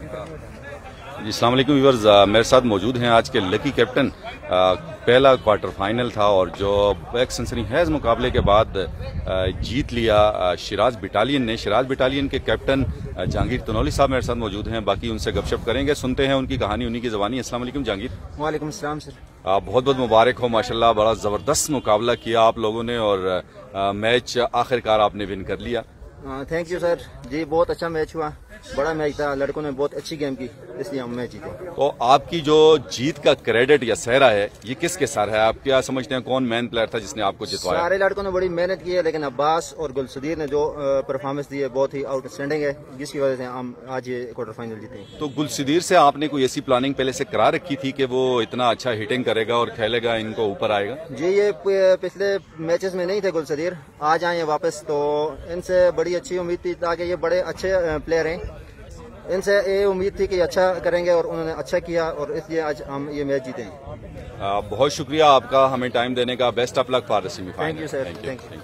جی السلام علیکم ویورز، میرے ساتھ موجود ہیں آج کے لکی کیپٹن۔ پہلا کوارٹر فائنل تھا اور جو ایک سنسنی خیز مقابلے کے بعد جیت لیا شیراز بٹالین نے۔ شیراز بٹالین کے کیپٹن جہانگیر تنولی صاحب میرے ساتھ موجود ہیں، باقی ان سے گپ شپ کریں گے، سنتے ہیں ان کی کہانی انہی کی زبانی۔ السلام علیکم جہانگیر۔ وعلیکم السلام سر۔ بہت بہت مبارک ہو، ماشاءاللہ بڑا زبردست مقابلہ کیا آپ لوگوں نے اور میچ آخرکار آپ نے ون کر لیا۔ تھینک یو سر جی، بہت اچھا میچ ہوا، بڑا میچ تھا، لڑکوں نے بہت اچھی گیم کی، اس لیے ہم میچ جیتے۔ تو آپ کی جو جیت کا کریڈٹ یا سہرا ہے یہ کس کے سر ہے؟ آپ کیا سمجھتے ہیں کون مین پلیئر تھا جس نے آپ کو جتوایا؟ سارے لڑکوں نے بڑی محنت کی ہے، لیکن عباس اور گلصدیر نے جو پرفارمنس دی ہے بہت ہی آؤٹ اسٹینڈنگ ہے، جس کی وجہ سے ہم آج یہ کوارٹر فائنل جیتے ہیں۔ تو گلصدیر سے آپ نے کوئی ایسی پلاننگ پہلے سے کرا رکھی تھی کہ وہ اتنا اچھا ہٹنگ کرے گا اور کھیلے گا، ان کو اوپر آئے گا؟ جی یہ پچھلے میچز میں نہیں تھے گلصدیر، آج آئے ہیں واپس، تو ان سے بڑی اچھی امید تھی تاکہ یہ بڑے اچھے پلیئر ہیں، ان سے یہ امید تھی کہ یہ اچھا کریں گے اور انہوں نے اچھا کیا اور اس لیے آج ہم یہ میچ جیتے ہیں۔ بہت شکریہ آپ کا ہمیں ٹائم دینے کا، best of luck for the semi final. Thank you sir, thank you.